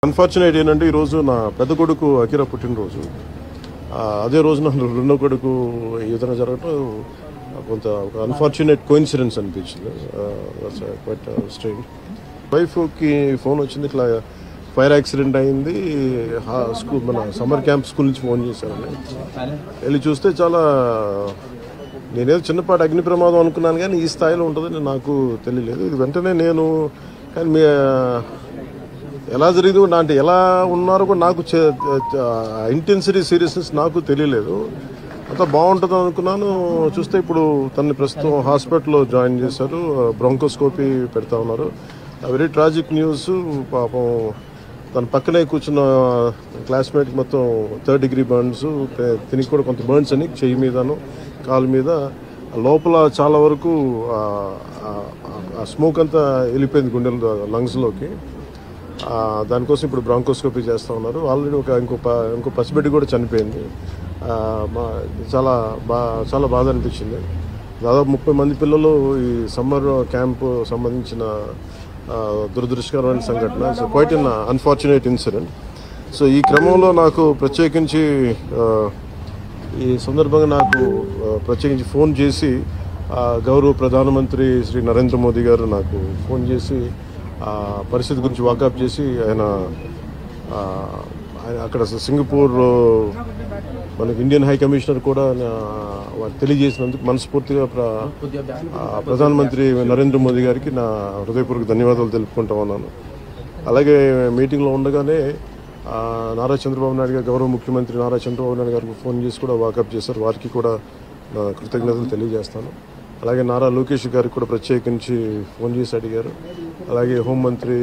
Unfortunate ఏంటంటే ఈరోజు నా పెద్ద కొడుకు అకిరా పుట్టినరోజు. అదే రోజు నా రెండో కొడుకు ఈ విధంగా జరగటం కొంత ఒక అన్ఫార్చునేట్ కోఇన్సిడెన్స్ అనిపించింది. Quite strange. వైఫ్కి ఫోన్ వచ్చింది, ఇట్లా ఫైర్ యాక్సిడెంట్ అయింది, స్కూల్ మన సమ్మర్ క్యాంప్ స్కూల్ నుంచి ఫోన్ చేశారని వెళ్ళి చూస్తే చాలా నేనేదో చిన్నపాటి అగ్ని ప్రమాదం అనుకున్నాను, కానీ ఈ స్థాయిలో ఉంటుందని నాకు తెలియలేదు. ఇది వెంటనే నేను కానీ ఎలా జరిగింది అంటే ఎలా ఉన్నారో కూడా నాకు ఇంటెన్సిటీ సీరియస్నెస్ నాకు తెలియలేదు. అంతా బాగుంటుంది అనుకున్నాను. చూస్తే ఇప్పుడు తనని ప్రస్తుతం హాస్పిటల్లో జాయిన్ చేశారు, బ్రాంకోస్కోపీ పెడతా ఉన్నారు. Very tragic news. పాపం తన పక్కనే కూర్చున్న క్లాస్మేట్కి మొత్తం 3rd degree బర్న్స్, తినికి కూడా కొంత బర్న్స్ అని చెయ్యి మీదను కాలు మీద, లోపల చాలా వరకు ఆ స్మోక్ అంతా వెళ్ళిపోయింది గుండెల లంగ్స్లోకి. దానికోసం ఇప్పుడు బ్రాంకోస్కోపీ చేస్తూ ఉన్నారు. ఆల్రెడీ ఇంకో పసిబిడ్డ కూడా చనిపోయింది. చాలా బాధ అనిపించింది. దాదాపు 30 మంది పిల్లలు ఈ సమ్మర్ క్యాంపు సంబంధించిన దురదృష్టకరమైన సంఘటన. So quiet an unfortunate incident. So ఈ క్రమంలో నాకు ప్రత్యేకించి ఈ సందర్భంగా నాకు ప్రత్యేకించి ఫోన్ చేసి గౌరవ ప్రధానమంత్రి శ్రీ నరేంద్ర మోదీ గారు నాకు ఫోన్ చేసి పరిస్థితి గురించి వాకప్ చేసి ఆయన అక్కడ సింగపూర్ మనకి ఇండియన్ హై కమిషనర్ కూడా తెలియజేసినందుకు మనస్ఫూర్తిగా ప్రధానమంత్రి నరేంద్ర మోదీ గారికి నా హృదయపూర్వక ధన్యవాదాలు తెలుపుకుంటా ఉన్నాను. అలాగే మీటింగ్లో ఉండగానే నారా చంద్రబాబు నాయుడు గారు, గౌరవ ముఖ్యమంత్రి నారా చంద్రబాబు నాయుడు గారికి ఫోన్ చేసి కూడా వాకప్ చేశారు. వారికి కూడా కృతజ్ఞతలు తెలియజేస్తాను. అలాగే నారా లోకేష్ గారికి కూడా ప్రత్యేకించి ఫోన్ చేసి అడిగారు. అలాగే హోంమంత్రి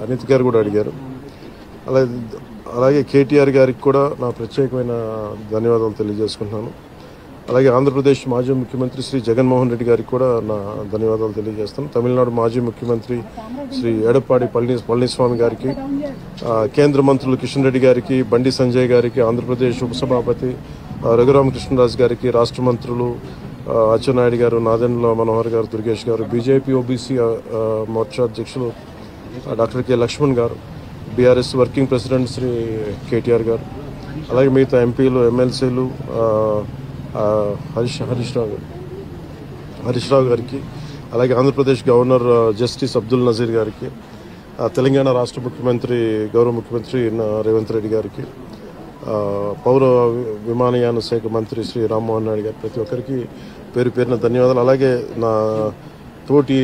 అనిత్ గారు కూడా అడిగారు. అలాగే కేటీఆర్ గారికి కూడా నా ప్రత్యేకమైన ధన్యవాదాలు తెలియజేసుకుంటున్నాను. అలాగే ఆంధ్రప్రదేశ్ మాజీ ముఖ్యమంత్రి శ్రీ జగన్మోహన్ రెడ్డి గారికి కూడా నా ధన్యవాదాలు తెలియజేస్తాను. తమిళనాడు మాజీ ముఖ్యమంత్రి శ్రీ ఎడప్పాడి పళనిస్వామి గారికి, కేంద్ర మంత్రులు కిషన్ రెడ్డి గారికి, బండి సంజయ్ గారికి, ఆంధ్రప్రదేశ్ ఉపసభాపతి రఘురామకృష్ణరాజు గారికి, రాష్ట్ర మంత్రులు అచ్చెన్నాయుడు గారు, నాదెండ్ల మనోహర్ గారు, దుర్గేష్ గారు, బీజేపీ ఓబీసీ మోర్చా అధ్యక్షులు doctor K Lakshman garu, BRS working president Shri KTR garu, అలాగే మిగతా ఎంపీలు, ఎమ్మెల్సీలు హరీష్ రావు గారికి, అలాగే ఆంధ్రప్రదేశ్ గవర్నర్ జస్టిస్ అబ్దుల్ నజీర్ గారికి, తెలంగాణ రాష్ట్ర ముఖ్యమంత్రి గౌరవ ముఖ్యమంత్రి రేవంత్ రెడ్డి గారికి, పౌర విమానయాన శాఖ మంత్రి శ్రీ రామ్మోహన్ నాయుడు గారు, ప్రతి ఒక్కరికి పేరు పేరున ధన్యవాదాలు. అలాగే నా తోటి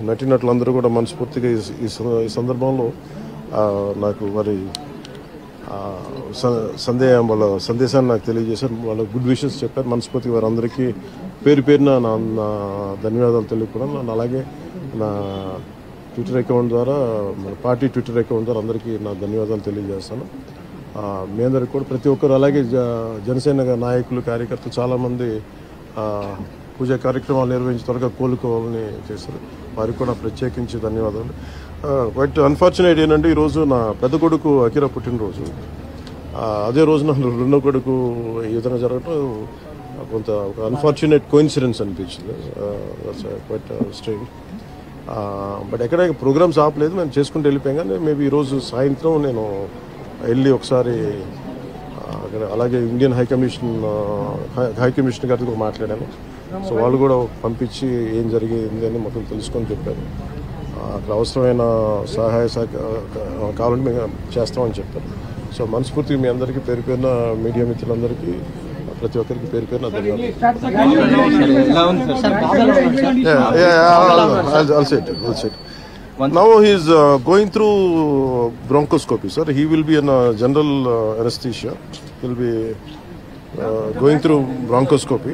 నటీనటులందరూ కూడా మనస్ఫూర్తిగా ఈ సందర్భంలో నాకు మరి వాళ్ళ సందేశాన్ని నాకు తెలియజేశారు. వాళ్ళ గుడ్ విషెస్ చెప్పారు. మనస్ఫూర్తిగా వారందరికీ పేరు పేరున నా ధన్యవాదాలు తెలుపుకున్నాను. అలాగే నా ట్విట్టర్ అకౌంట్ ద్వారా, మన పార్టీ ట్విట్టర్ అకౌంట్ ద్వారా అందరికీ నా ధన్యవాదాలు తెలియజేస్తాను. మీ అందరికి కూడా ప్రతి ఒక్కరు, అలాగే జనసేన నాయకులు, కార్యకర్తలు చాలామంది పూజా కార్యక్రమాలు నిర్వహించి త్వరగా కోలుకోవాలని చేశారు. వారికి కూడా ప్రత్యేకించి ధన్యవాదాలు. బట్ అన్ఫార్చునేట్ ఏంటంటే ఈరోజు నా పెద్ద కొడుకు అకిరా పుట్టినరోజు. అదే రోజు నా రెండో కొడుకు ఈ విధంగా జరగటం కొంత ఒక అన్ఫార్చునేట్ కోఇన్సిడెన్స్ అనిపించింది. Quite strange. బట్ ఎక్కడ ప్రోగ్రామ్స్ ఆపలేదు, మేము చేసుకుంటూ వెళ్ళిపోయాం. కానీ మేబీ ఈరోజు సాయంత్రం నేను వెళ్ళి ఒకసారి అక్కడ, అలాగే ఇండియన్ హై కమిషన్ గారితో మాట్లాడాను. సో వాళ్ళు కూడా పంపించి ఏం జరిగింది అని మొత్తం తెలుసుకొని చెప్పారు. అక్కడ అవసరమైన సహాయ కావాలంటే మేము చేస్తామని చెప్పారు. సో మనస్ఫూర్తిగా మీ అందరికీ పేరు పేరున, మీడియా మిత్రులందరికీ ప్రతి ఒక్కరికి పేరు పేరున ధన్యవాదాలు. Now he is going through bronchoscopy, sir. He will be in general anesthesia. He will be going through bronchoscopy.